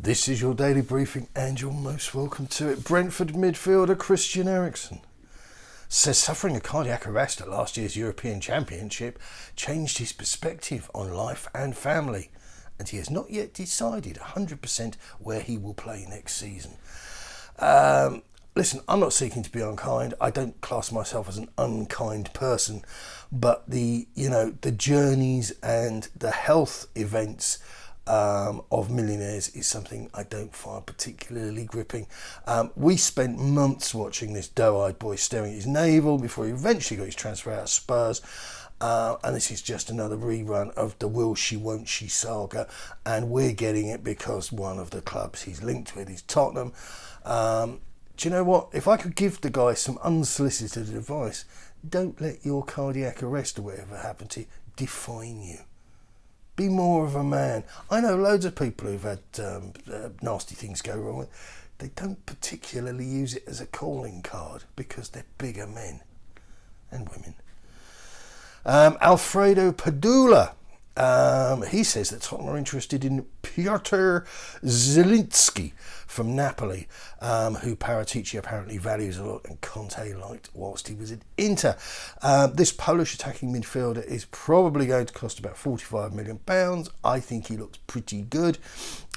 This is your daily briefing and you're most welcome to it. Brentford midfielder Christian Eriksen says suffering a cardiac arrest at last year's European Championship changed his perspective on life and family, and he has not yet decided 100% where he will play next season. Listen, I'm not seeking to be unkind. I don't class myself as an unkind person, but the journeys and the health events of millionaires is something I don't find particularly gripping. We spent months watching this doe-eyed boy staring at his navel before he eventually got his transfer out of Spurs. And this is just another rerun of the will she won't she saga, and we're getting it because one of the clubs he's linked with is Tottenham. Do you know what? If I could give the guy some unsolicited advice, don't let your cardiac arrest or whatever happened to you define you. Be more of a man. I know loads of people who've had nasty things go wrong with. They don't particularly use it as a calling card because they're bigger men and women. Alfredo Padula. He says that Tottenham are interested in Piotr Zielinski from Napoli, who Paratici apparently values a lot and Conte liked whilst he was at Inter. This Polish attacking midfielder is probably going to cost about £45 million. I think he looks pretty good.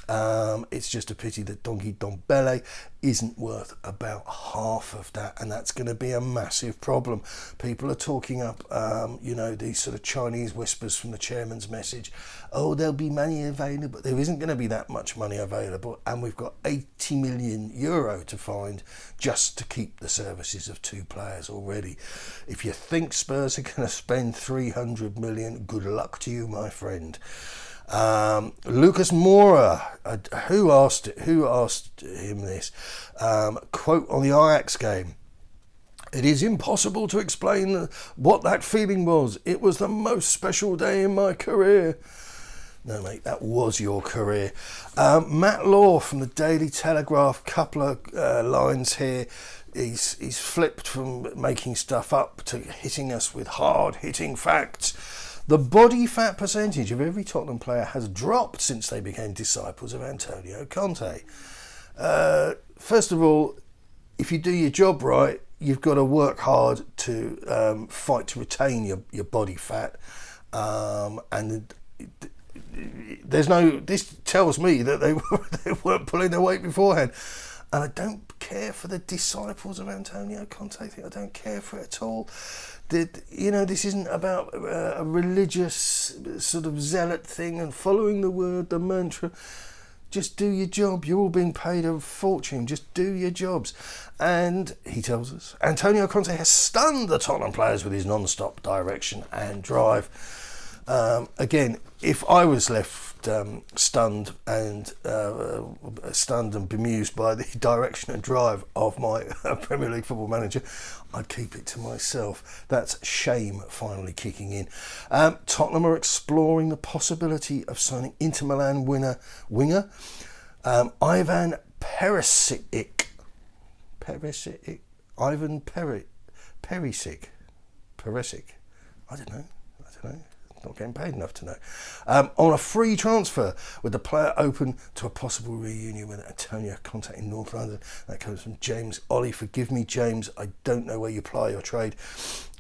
It's just a pity that Donkey Dombele isn't worth about half of that, and that's going to be a massive problem. People are talking up, these sort of Chinese whispers from the chairman's message. Oh, there'll be money available, but there isn't going to be that much money available, and we've got €80 million to find just to keep the services of two players already. If you think Spurs are going to spend 300 million, good luck to you, my friend. Lucas Moura, who asked him this? Quote on the Ajax game: "It is impossible to explain what that feeling was. It was the most special day in my career." No, mate, that was your career. Matt Law from the Daily Telegraph, couple of lines here. He's flipped from making stuff up to hitting us with hard-hitting facts. The body fat percentage of every Tottenham player has dropped since they became disciples of Antonio Conte. First of all, if you do your job right, you've got to work hard to fight to retain your body fat. And this tells me that they weren't pulling their weight beforehand. And I don't care for the disciples of Antonio Conte. I don't care for it at all. This isn't about a religious sort of zealot thing and following the word, the mantra. Just do your job. You're all being paid a fortune. Just do your jobs. And he tells us, Antonio Conte has stunned the Tottenham players with his non-stop direction and drive. Again, if I was left stunned and bemused by the direction and drive of my Premier League football manager, I'd keep it to myself. That's shame finally kicking in. Tottenham are exploring the possibility of signing Inter Milan winger Ivan Perisic. Ivan Perisic. I don't know. Not getting paid enough to know. On a free transfer, with the player open to a possible reunion with Antonio Conte in North London. That comes from James Ollie. Forgive me, James, I don't know where you ply your trade.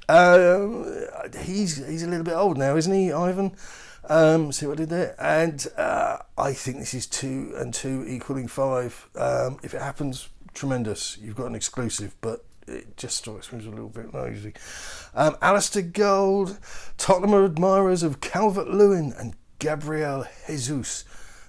He's a little bit old now, isn't he, Ivan? See what I did there? And I think this is 2 and 2 equaling 5. If it happens, tremendous. You've got an exclusive, but it just strikes me as a little bit nosy. Alistair Gold. Tottenham are admirers of Calvert-Lewin and Gabriel Jesus.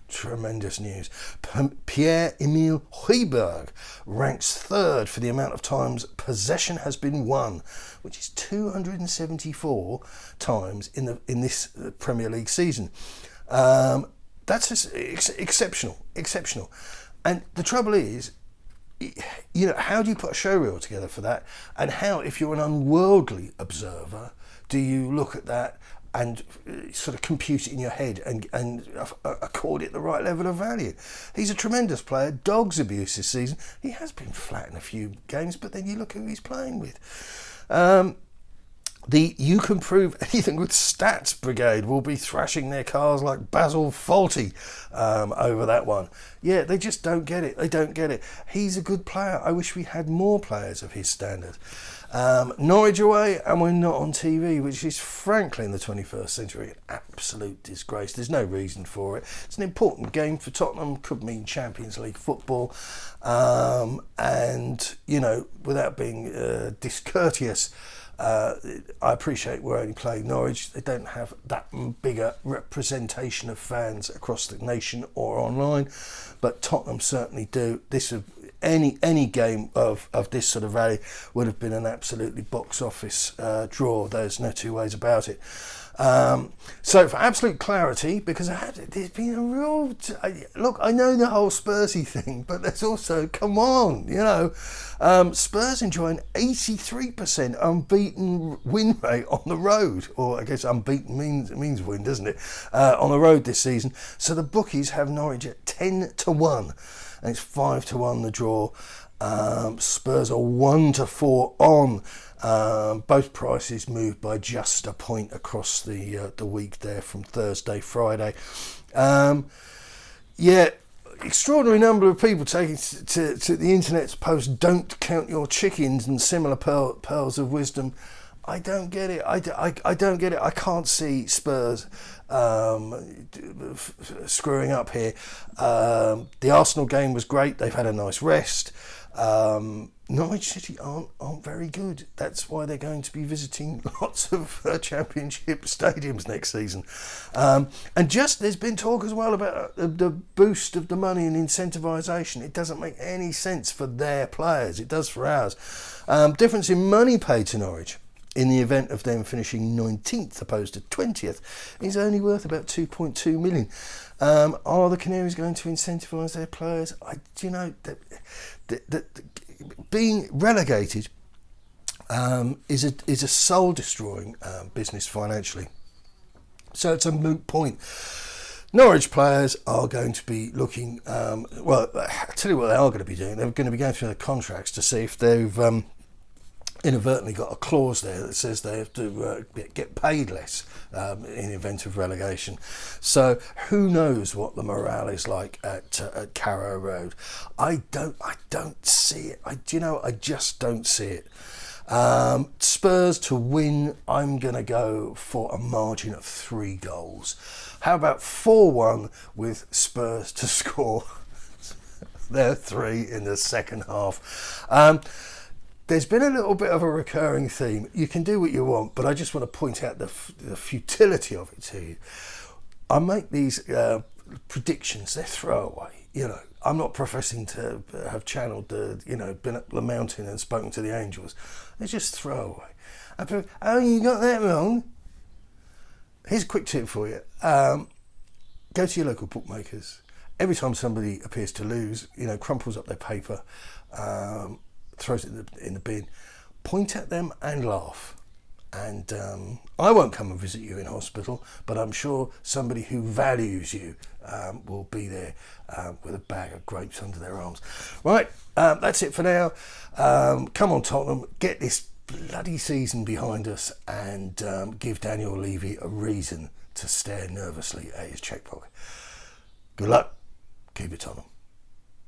Tremendous news. PierreEmerick Aubameyang ranks third for the amount of times possession has been won, which is 274 times in this Premier League season. That's exceptional. And the trouble is, how do you put a showreel together for that? And how, if you're an unworldly observer, do you look at that and sort of compute it in your head and accord it the right level of value? He's a tremendous player. Dogs abuse this season. He has been flat in a few games, but then you look who he's playing with. The "you can prove anything with stats" brigade will be thrashing their cars like Basil Fawlty over that one. Yeah, they just don't get it. They don't get it. He's a good player. I wish we had more players of his standard. Norwich away, and we're not on TV, which is frankly in the 21st century an absolute disgrace. There's no reason for it. It's an important game for Tottenham, could mean Champions League football, and, you know, without being discourteous, I appreciate we're only playing Norwich. They don't have that bigger representation of fans across the nation or online, but Tottenham certainly do. This any game of this sort of value would have been an absolutely box office draw. There's no two ways about it. So for absolute clarity, because there's been a real look, I know the whole Spursy thing, but there's also, come on, you know, Spurs enjoy an 83% unbeaten win rate on the road, or I guess unbeaten means win, doesn't it, on the road this season. So the bookies have Norwich at 10-1, and it's 5-1 the draw. Spurs are 1-4 on. Both prices moved by just a point across the week there from Thursday, Friday. Yeah, extraordinary number of people taking to the internet to post "don't count your chickens" and similar pearls of wisdom. I don't get it. I don't get it. I can't see Spurs screwing up here. The Arsenal game was great. They've had a nice rest. Norwich City aren't very good. That's why they're going to be visiting lots of championship stadiums next season. And just there's been talk as well about the boost of the money and incentivisation. It doesn't make any sense for their players. It does for ours. Difference in money paid to Norwich in the event of them finishing 19th opposed to 20th is only worth about 2.2 million. Are the Canaries going to incentivise their players? Being relegated is a soul-destroying business financially. So it's a moot point. Norwich players are going to be looking, well, I'll tell you what they are going to be doing. They're going to be going through their contracts to see if they've inadvertently got a clause there that says they have to get paid less in the event of relegation. So who knows what the morale is like at Carrow Road. I don't see it. I just don't see it. Spurs to win, I'm going to go for a margin of 3 goals. How about 4-1 with Spurs to score their 3 in the second half? There's been a little bit of a recurring theme. You can do what you want, but I just want to point out the futility of it to you. I make these predictions, they're throwaway. You know, I'm not professing to have channeled been up the mountain and spoken to the angels. They're just throwaway. Oh, you got that wrong? Here's a quick tip for you. Go to your local bookmakers. Every time somebody appears to lose, crumples up their paper, throws it in the bin, point at them and laugh. And I won't come and visit you in hospital, but I'm sure somebody who values you will be there with a bag of grapes under their arms. Right, that's it for now. Come on, Tottenham, get this bloody season behind us and give Daniel Levy a reason to stare nervously at his checkbook. Good luck. Keep it Tottenham.